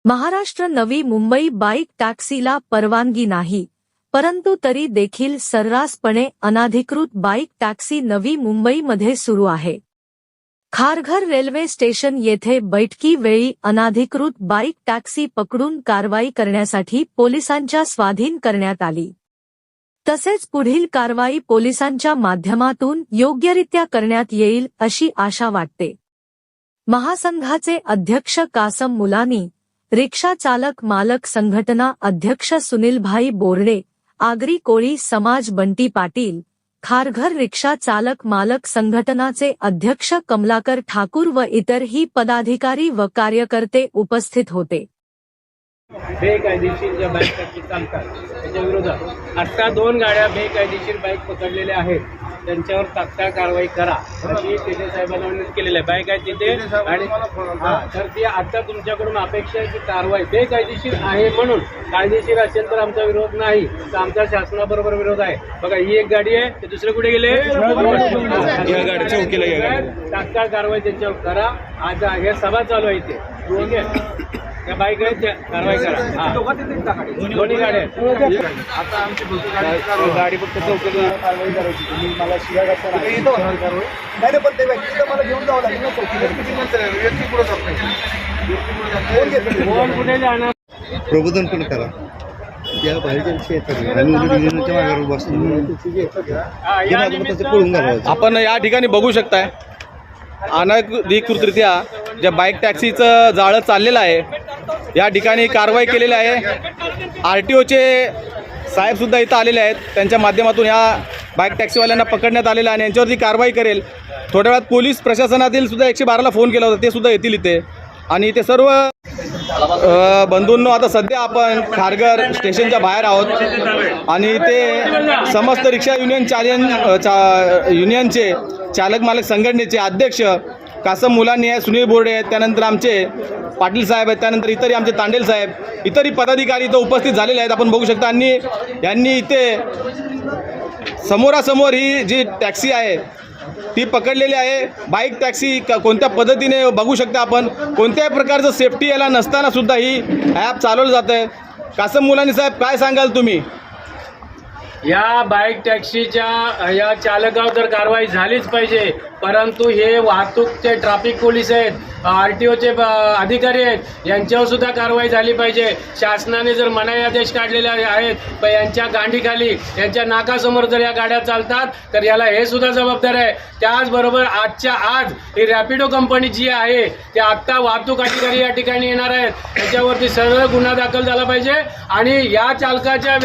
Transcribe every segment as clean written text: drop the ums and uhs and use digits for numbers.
Maharashtra Navi Mumbai bike टॅक्सीला परवानगी नाही, परंतु तरी देखील सर्रासपणे अनाधिकृत बाईक टॅक्सी नवी मुंबईमध्ये सुरू आहे। खारघर रेल्वे स्टेशन येथे बैठकीवेळी अनाधिकृत बाईक टॅक्सी पकडून कारवाई करण्यासाठी पोलिसांच्या स्वाधीन करण्यात आली। तसेच पुढील कारवाई पोलिसांच्या माध्यमातून योग्यरित्या करण्यात येईल अशी आशा वाटते। महासंघाचे अध्यक्ष कासम मुलानी, रिक्षा चालक मालक संघटना अध्यक्ष सुनीलभाई बोर्डे, आगरी कोळी समाज बंटी पाटील, खारघर रिक्षा चालक मालक संघटनाचे अध्यक्ष कमलाकर ठाकूर व इतरही पदाधिकारी व कार्यकर्ते उपस्थित होते। बेकायदेशीर ज्या बाईक टॅक्सी चालतात त्याच्या विरोधात आता 2 गाड्या बेकायदेशीर बाईक पकडलेल्या आहेत, त्यांच्यावर तात्काळ कारवाई करा अशी पेशे साहेबांना विनंती केलेली आहे। बाईक आहे तिथे आणि तर ती आता तुमच्याकडून अपेक्षा आहे की कारवाई बेकायदेशीर आहे म्हणून, कायदेशीर असेल तर आमचा विरोध नाही, तर आमचा शासनाबरोबर विरोध आहे। बघा ही एक गाडी आहे, ते दुसरे कुठे गेले, तात्काळ कारवाई त्यांच्यावर करा। आज हे सभा चालू आहे इथे, ठीक आहे, त्या बाईक आहेत त्या कारवाई करा। दोन्ही गाड्या आहेत आता आमची गाडी फक्त चौकीला कारवाई करायची। तुम्ही मला शिव्या घातल्या नाही, पण ते व्यक्ती मला घेऊन जावं लागेल ना चौकीला। कुठे जाणार, प्रबोधन पण करा, त्या बाहेरच्या विषयी आपण या ठिकाणी बघू शकताय अनधिकृतरित्या ज्या बाईक टॅक्सीचं जाळं चाललेलं आहे, या ठिकाणी कारवाई केलेली आहे। RTOचे साहेब सुद्धा इथं आलेले आहेत, त्यांच्या माध्यमातून या बाईक टॅक्सीवाल्यांना पकडण्यात आलेलं आहे आणि यांच्यावरती कारवाई करेल। थोड्या वेळात पोलीस प्रशासनातील सुद्धा 112ला फोन केला होता, ते सुद्धा येतील इथे आणि ते सर्व बंधूंनो आता सध्या आपण खारघर स्टेशनच्या बाहेर आहोत आणि ते समस्त रिक्षा युनियनचे चालक मालक संघटनेचे अध्यक्ष कासम मुलानी आहे, सुनील बोर्डे आहेत, त्यानंतर आमचे पाटील साहेब आहेत, त्यानंतर इतरही आमचे तांडेल साहेब, इतरही पदाधिकारी इथं उपस्थित झालेले आहेत। आपण बघू शकता आणि यांनी इथे समोरासमोर ही जी टॅक्सी आहे ती पकडलेली आहे। बाईक टॅक्सी कोणत्या पद्धतीने बघू शकता आपण, कोणत्याही प्रकारचं सेफ्टी याला नसताना सुद्धा ही ॲप चालवलं जात आहे। कासम मुलानी साहेब काय सांगाल तुम्ही? या बाईक टॅक्सीच्या या चालकावर तर कारवाई झालीच पाहिजे, परंतु हे वाहतूकचे ट्रॅफिक पोलीस आहेत, RTOचे अधिकारी आहेत, यांच्यावर सुद्धा कारवाई झाली पाहिजे। शासनाने जर मनाई आदेश काढलेले आहेत, पण यांच्या गांडीखाली यांच्या नाकासमोर जर या गाड्या चालतात तर याला हे सुद्धा जबाबदार आहे। त्याचबरोबर आजच्या आज ही रॅपिडो कंपनी जी आहे ते आत्ता वाहतूक अधिकारी या ठिकाणी येणार आहेत, त्याच्यावरती सरळ गुन्हा दाखल झाला पाहिजे आणि या चालकाच्या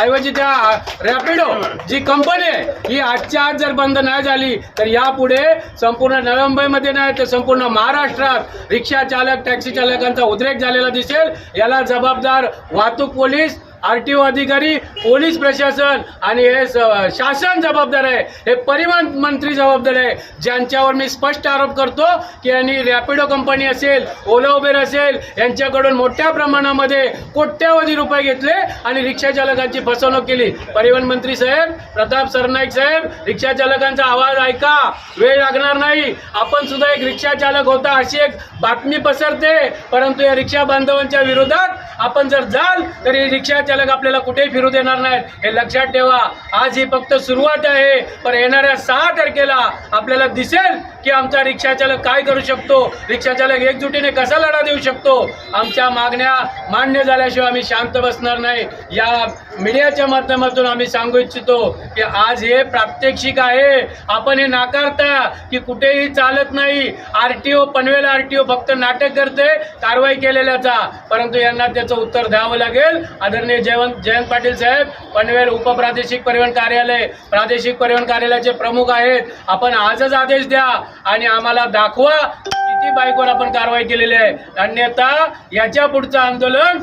ऐवजी त्या रॅपिडो जी कंपनी आहे ही आजच्या आज जर बंद नाही झाली तर यापुढे संपूर्ण नवी मुंबईमध्ये नाही तर संपूर्ण महाराष्ट्रात रिक्षा चालक टॅक्सी चालकांचा उद्रेक झालेला दिसेल। याला जबाबदार वाहतूक पोलीस, RTO अधिकारी, पोलीस प्रशासन आणि हे शासन जबाबदार आहे, हे परिवहन मंत्री जबाबदार आहे, ज्यांच्यावर मी स्पष्ट आरोप करतो की यांनी रॅपिडो कंपनी असेल, ओला उबेर असेल, यांच्याकडून मोठ्या प्रमाणामध्ये कोट्यावधी रुपये घेतले आणि रिक्षा चालकांची फसवणूक केली। परिवहन मंत्री साहेब, प्रताप सरनाईक साहेब, रिक्षा चालकांचा आवाज ऐका, वेळ लागणार नाही। आपण सुद्धा एक रिक्षा चालक होता अशी एक बातमी पसरते, परंतु या रिक्षा बांधवांच्या विरोधात आपण जर जाल तर ही रिक्षा चालक आपल्याला कुठेही फिरू देणार नाहीत, हे लक्षात ठेवा। आज ही फक्त सुरुवात आहे, पण येणाऱ्या 6 तारखेला आपल्याला दिसेल की आमचा रिक्षा चालक काय करू शकतो, रिक्षा चालक एकजुटीने कसा लढा देऊ शकतो। आमच्या मागण्या मान्य झाल्याशिवाय आम्ही शांत बसणार नाही। या मीडियाच्या माध्यमातून आम्ही सांगू इच्छितो की आज हे प्रात्यक्षिक आहे। आपण हे नाकारता की कुठेही चालत नाही, RTO पनवेल RTO फक्त नाटक करते कारवाई केलेल्याचा, परंतु यांना त्याचं उत्तर द्यावं लागेल। आदरणीय जयंत पाटील साहेब, पनवेल उपप्रादेशिक परिवहन कार्यालय, प्रादेशिक परिवहन कार्यालयाचे प्रमुख आहेत, आपण आजच आदेश द्या आणि आम्हाला दाखवा किती बाईकवर आपण कारवाई केलेली आहे, अन्यथा याच्या पुढचं आंदोलन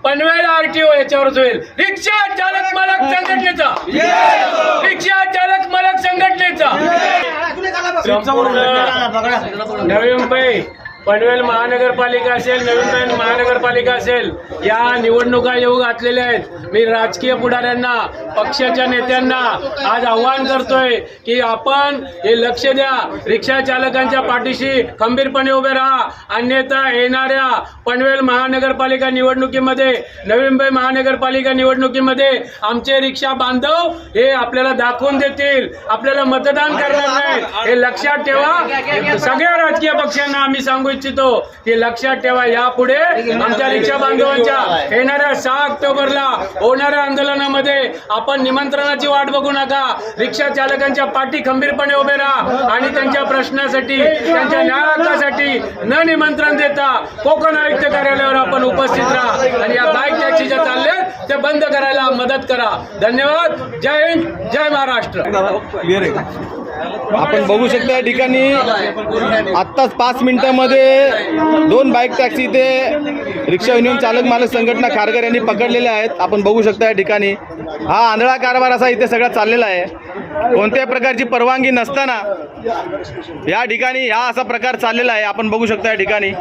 पनवेल RTO याच्यावरच होईल। रिक्षा चालक मालक संघटनेचा, रिक्षा चालक मालक संघटनेचा, नवी मुंबई पनवेल महानगरपालिका असेल, नवी मुंबई महानगरपालिका असेल, या निवडणुका येऊ घातलेल्या आहेत. मी राजकीय पुढाऱ्यांना, पक्षाच्या नेत्यांना आज आव्हान करतोय की आपण हे लक्ष द्या, रिक्षा चालकांच्या पाठीशी खंबीरपणे उभे राहा. अन्यथा येणाऱ्या पनवेल महानगरपालिका निवडणुकीमध्ये, नवी मुंबई महानगरपालिका निवडणुकीमध्ये आमचे रिक्षा बांधव हे आपल्याला दाखवून देतील, आपल्याला मतदान करणार नाही. हे लक्षात ठेवा. सगळ्या राजकीय पक्षांना आम्ही सांगू इच्छितो की लक्षात ठेवा, यापुढे आमच्या रिक्षा बांधवांच्या येणाऱ्या 6 ऑक्टोबरला होणाऱ्या आंदोलनामध्ये आपण निमंत्रणाची वाट बघू नका. रिक्षा चालकांच्या पाठी खंबीरपणे उभे राहा आणि त्यांच्या प्रश्नासाठी, त्यांच्या न्याय हक्कासाठी न निमंत्रण देता कोकण आयुक्त कार्यालयावर आपण उपस्थित राहा आणि या बाईक टॅक्सी ज्या चालले ते बंद करायला मदत करा. धन्यवाद. जय हिंद, जय महाराष्ट्र. क्लिअर आहे का? आपण बघू शकता या ठिकाणी आत्ताच 5 मिनिटांमध्ये 2 बाईक टॅक्सी ते रिक्षा युनियन चालक मालक संघटना खारघर यांनी पकडलेल्या आहेत. आपण बघू शकता या ठिकाणी हा आंधळा कारभार असा इथे सगळा चाललेला आहे. कोणत्याही प्रकारची परवानगी नसताना या ठिकाणी हा असा प्रकार चाललेला आहे. आपण बघू शकता या ठिकाणी